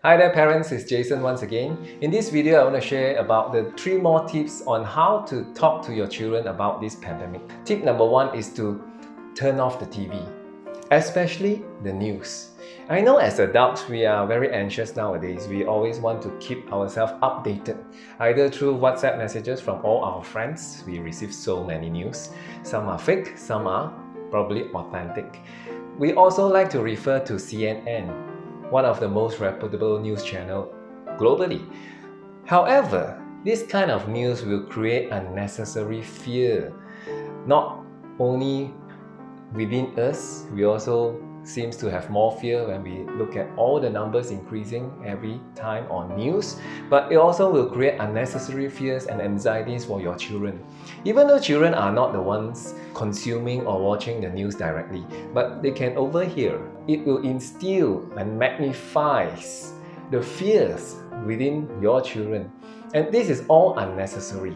Hi there parents, it's Jason once again. In this video, I want to share about the 3 more tips on how to talk to your children about this pandemic. Tip number 1 is to turn off the TV, especially the news. I know as adults, we are very anxious nowadays. We always want to keep ourselves updated, either through WhatsApp messages from all our friends. We receive so many news. Some are fake, some are probably authentic. We also like to refer to CNN, one of the most reputable news channels globally. However, this kind of news will create unnecessary fear. Not only within us, we also seems to have more fear when we look at all the numbers increasing every time on news, but it also will create unnecessary fears and anxieties for your children. Even though children are not the ones consuming or watching the news directly, but they can overhear. It will instill and magnifies the fears within your children, and this is all unnecessary.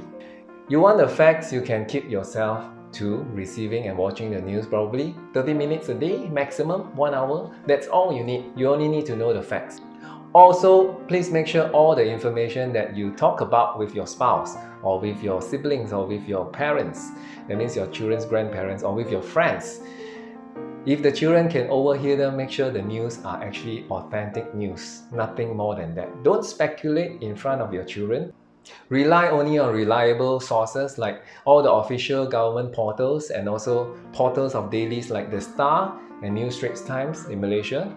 You want the facts, you can keep yourself to receiving and watching the news probably 30 minutes a day, maximum 1 hour. That's all you need. You only need to know the facts. Also, please make sure all the information that you talk about with your spouse or with your siblings or with your parents, that means your children's grandparents or with your friends, if the children can overhear them, make sure the news are actually authentic news, nothing more than that. Don't speculate in front of your children. Rely only on reliable sources like all the official government portals and also portals of dailies like The Star and New Straits Times in Malaysia.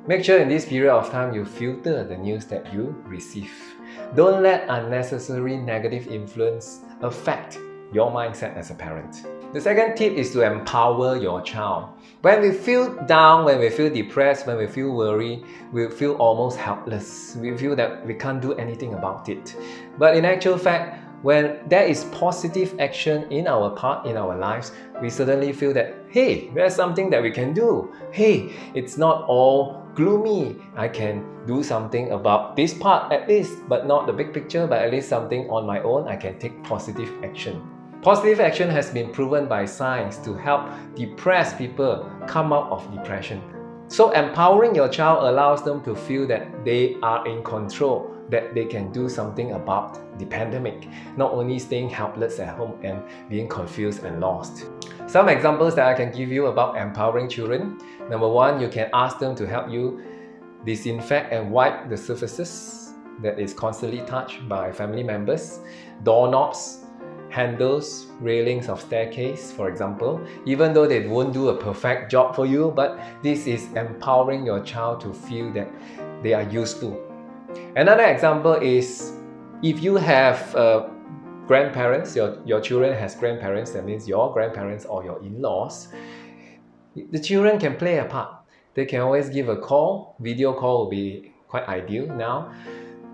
Make sure in this period of time you filter the news that you receive. Don't let unnecessary negative influence affect your mindset as a parent. The second tip is to empower your child. When we feel down, when we feel depressed, when we feel worried, we feel almost helpless. We feel that we can't do anything about it. But in actual fact, when there is positive action in our part, in our lives, we suddenly feel that, hey, there's something that we can do. Hey, it's not all gloomy. I can do something about this part at least, but not the big picture, but at least something on my own. I can take positive action. Positive action has been proven by science to help depressed people come out of depression. So empowering your child allows them to feel that they are in control, that they can do something about the pandemic, not only staying helpless at home and being confused and lost. Some examples that I can give you about empowering children. Number 1, you can ask them to help you disinfect and wipe the surfaces that is constantly touched by family members, doorknobs, handles, railings of staircase, for example, even though they won't do a perfect job for you, but this is empowering your child to feel that they are useful. Another example is if you have grandparents, your children has grandparents, that means your grandparents or your in-laws, the children can play a part. They can always give a call. Video call will be quite ideal now.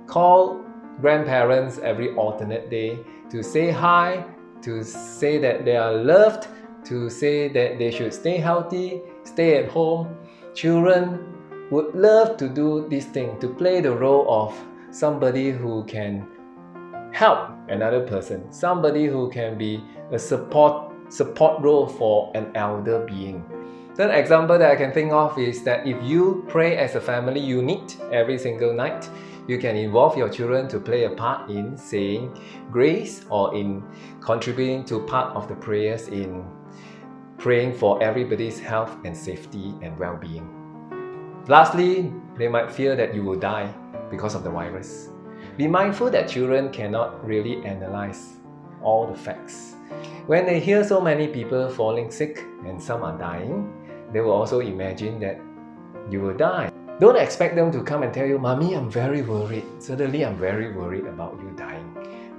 Call grandparents every alternate day to say hi, to say that they are loved, to say that they should stay healthy, stay at home. Children would love to do this thing, to play the role of somebody who can help another person, somebody who can be a support role for an elder being. Third example that I can think of is that if you pray as a family unit every single night, you can involve your children to play a part in saying grace or in contributing to part of the prayers in praying for everybody's health and safety and well-being. Lastly, they might fear that you will die because of the virus. Be mindful that children cannot really analyze all the facts. When they hear so many people falling sick and some are dying, they will also imagine that you will die. Don't expect them to come and tell you, Mommy, I'm very worried. Suddenly, I'm very worried about you dying.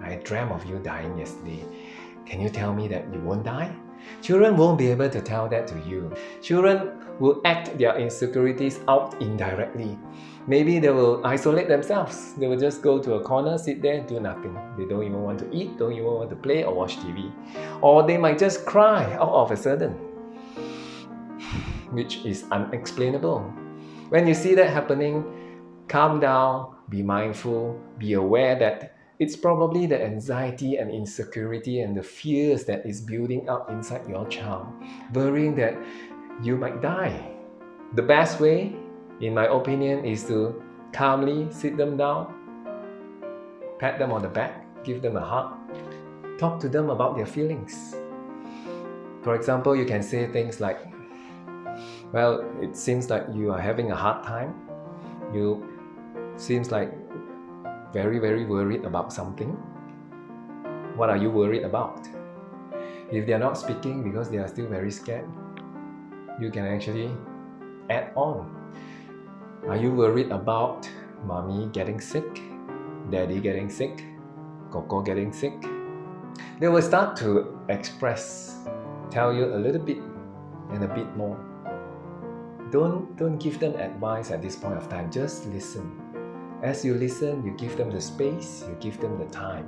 I dreamt of you dying yesterday. Can you tell me that you won't die? Children won't be able to tell that to you. Children will act their insecurities out indirectly. Maybe they will isolate themselves. They will just go to a corner, sit there, do nothing. They don't even want to eat, don't even want to play or watch TV. Or they might just cry out of a sudden, which is unexplainable. When you see that happening, calm down, be mindful, be aware that it's probably the anxiety and insecurity and the fears that is building up inside your child, worrying that you might die. The best way, in my opinion, is to calmly sit them down, pat them on the back, give them a hug, talk to them about their feelings. For example, you can say things like, well, it seems like you are having a hard time. You seems like very worried about something. What are you worried about? If they are not speaking because they are still very scared, you can actually add on. Are you worried about mommy getting sick, daddy getting sick, Coco getting sick? They will start to express, tell you a little bit and a bit more. Don't give them advice at this point of time, just listen. As you listen, you give them the space, you give them the time.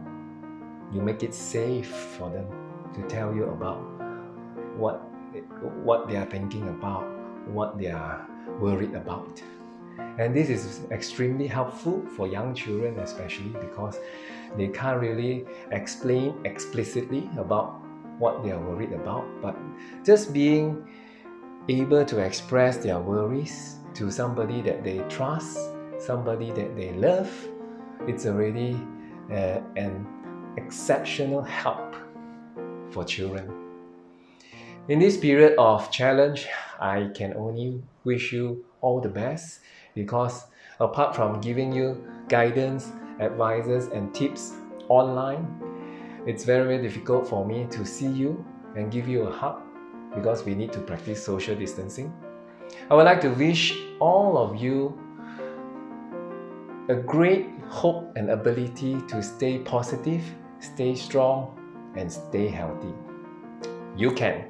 You make it safe for them to tell you about what they are thinking about, what they are worried about. And this is extremely helpful for young children, especially because they can't really explain explicitly about what they are worried about, but just being able to express their worries to somebody that they trust, somebody that they love, it's already an exceptional help for children. In this period of challenge, I can only wish you all the best, because apart from giving you guidance, advices and tips online, it's very difficult for me to see you and give you a hug because we need to practice social distancing. I would like to wish all of you a great hope and ability to stay positive, stay strong and stay healthy. You can.